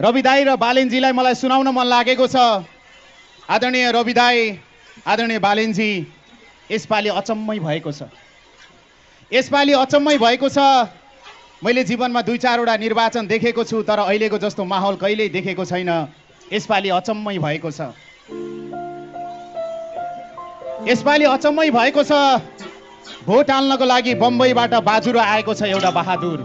रवि दाई र बालेनजीलाई मलाई सुनाउन मन लागेको छ। आदरणीय रवि दाई, आदरणीय बालेनजी, यसपालि अचम्मै भएको छ। यसपालि अचम्मै भएको छ। मैले जीवनमा 2-4 वटा निर्वाचन देखेको छु, तर अहिलेको जस्तो माहौल कहिल्यै देखेको छैन। यसपालि अचम्मै भएको छ। यसपालि अचम्मै भएको छ। भोट हाल्नको लागि बम्बईबाट बाजुरा आएको छ एउटा बहादुर।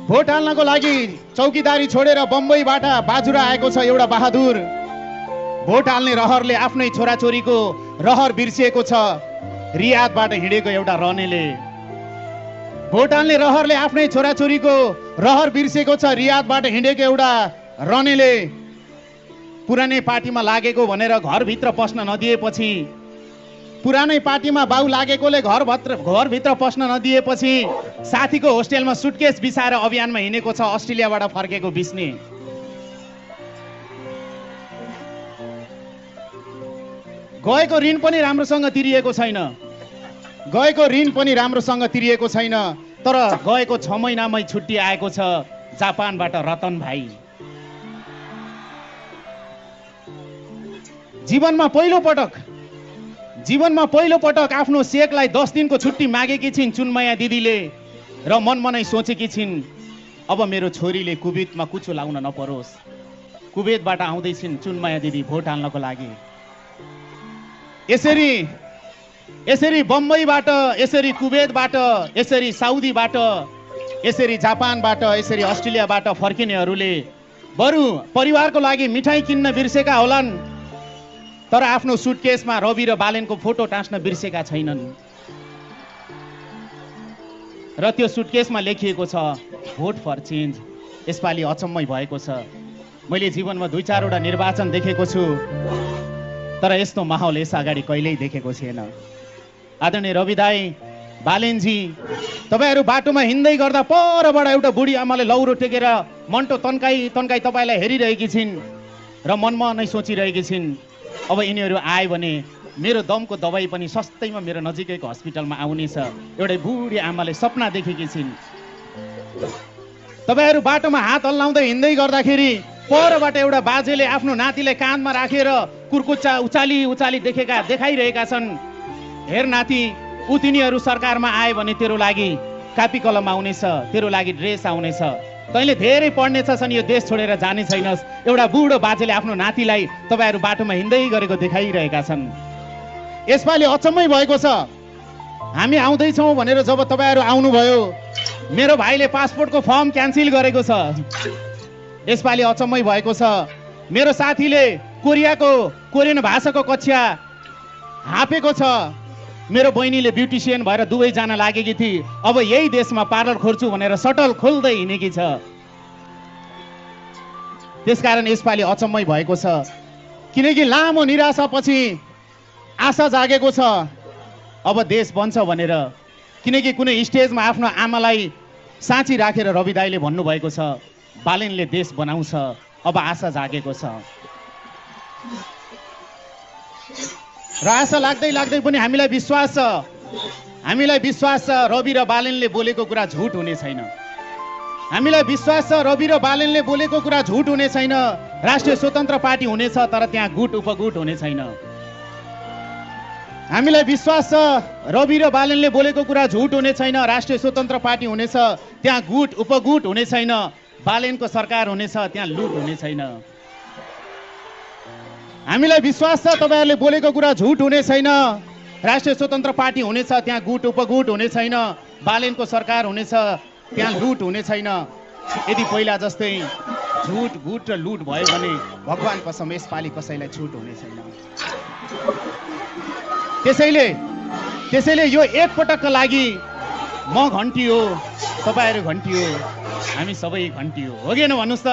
भोट हाल्नको लागि चौकीदारी छोडेर बम्बईबाट बाजुरा आएको छ एउटा बहादुर। भोट हाल्ने रहरले आफ्नै छोराछोरीको रहर बिर्सिएको छ रियादबाट हिँडेको एउटा रनेले। भोट हाल्ने रहरले आफ्नै छोराछोरीको रहर बिर्सिएको छ रियादबाट हिँडेको एउटा रनेले। पुरानै पार्टीमा लागेको भनेर घरभित्र पस्न नदिएपछि, पुरानै पार्टीमा बाउ लागेकोले घरभित्र पस्न नदिएपछि साथीको होस्टेलमा सुटकेस बिसाएर अभियानमा हिँडेको छ अस्ट्रेलियाबाट फर्केको बिस्ने। गएको ऋण पनि राम्रोसँग तिरिएको छैन। गएको ऋण पनि राम्रोसँग तिरिएको छैन। तर गएको 6 महिनामै छुट्टी आएको छ जापानबाट रतन भाइ। जीवनमा पहिलो पटक आफ्नो सेकलाई 10 दिनको छुट्टी मागेकी छिन् चुनमाया दिदीले र मनमनै सोचेकी छिन् अब मेरो छोरीले कुवेतमा कुचो लाउन नपरोस्। कुवेतबाट आउँदैछिन् चुनमाया दिदी भोट हाल्नको लागि। यसरी बम्बईबाट, यसरी कुवेतबाट, यसरी साउदीबाट, यसरी जापानबाट, यसरी अस्ट्रेलियाबाट फर्किनेहरूले बरु परिवारको लागि मिठाई किन्न बिर्सेका होलान्, तर आफ्नो सुटकेसमा रवि र बालेनको फोटो टाँस्न बिर्सेका छैनन्। र त्यो सुटकेसमा लेखिएको छ भोट फर चेन्ज। यसपालि अचम्मै भएको छ। मैले जीवनमा 2-4 वटा निर्वाचन देखेको छु, तर यस्तो माहौल यस अगाडि कहिल्यै देखेको छैन। आदरणीय रवि दाई, बालेनजी, तपाईँहरू बाटोमा हिँड्दै गर्दा परबाट एउटा बुढी आमाले लौरो टेकेर मन्टो तन्काई तपाईँलाई हेरिरहेकी छिन् र मनमा नै सोचिरहेकी छिन् अब यिनीहरू आए भने मेरो दमको दबाई पनि सस्तैमा मेरो नजिकैको हस्पिटलमा आउनेछ। एउटै बुढी आमाले सपना देखेकी छिन्। तपाईँहरू बाटोमा हात हल्लाउँदै हिँड्दै गर्दाखेरि परबाट एउटा बाजेले आफ्नो नातिलाई काँधमा राखेर कुर्कुच्चा उचाली देखाइरहेका छन्। हेर नाति, तिनीहरू सरकारमा आए भने तेरो लागि कापी कलम आउनेछ, तेरो लागि ड्रेस आउनेछ, तैँले धेरै पढ्ने छन्, यो देश छोडेर जाने छैनस्। एउटा बुढो बाजेले आफ्नो नातिलाई तपाईँहरू बाटोमा हिँड्दै गरेको देखाइरहेका छन्। यसपालि अचम्मै भएको छ। हामी आउँदैछौँ भनेर जब तपाईँहरू आउनुभयो, मेरो भाइले पासपोर्टको फर्म क्यान्सिल गरेको छ। यसपालि अचम्मै भएको छ। मेरो साथीले कोरियन भाषाको कक्षा हापेको छ। मेरो बहिनीले ब्युटिसियन भएर दुबई जान लागेकी थिए, अब यही देशमा पार्लर खोल्छु भनेर सटल खोल्दै हिँडेकी छ। त्यसकारण यसपालि अचम्मै भएको छ, किनकि लामो निराशापछि आशा जागेको छ अब देश बन्छ भनेर। किनकि कुनै स्टेजमा आफ्नो आमालाई साँची राखेर रवि दाईले भन्नुभएको छ बालेनले देश बनाउँछ, अब आशा जागेको छ। र आशा लाग्दै पनि हामीलाई विश्वास छ रवि र बालेनले बोलेको कुरा झुट हुने छैन। हामीलाई विश्वास छ रवि र बालेनले बोलेको कुरा झुट हुने छैन। राष्ट्रिय स्वतन्त्र पार्टी हुनेछ, तर त्यहाँ गुट उपगुट हुने छैन। हामीलाई विश्वास छ रवि र बालेनले बोलेको कुरा झुट हुने छैन। राष्ट्रिय स्वतन्त्र पार्टी हुनेछ, त्यहाँ गुट उपगुट हुने छैन। बालेनको सरकार हुनेछ, त्यहाँ लुट हुने छैन। हामीलाई विश्वास छ तपाईँहरूले बोलेको कुरा झुट हुने छैन। राष्ट्रिय स्वतन्त्र पार्टी हुनेछ, त्यहाँ गुट उपगुट हुने छैन। बालेनको सरकार हुनेछ, त्यहाँ लुट हुने छैन। यदि पहिला जस्तै झुट गुट र लुट भयो भने भगवान कसम यसपालि कसैलाई छुट हुने छैन। त्यसैले यो एक पटकका लागि म घन्टी हो, तपाईँहरू घन्टी हो, हामी सबै घन्टी हो कि होइन भन्नुहोस् त।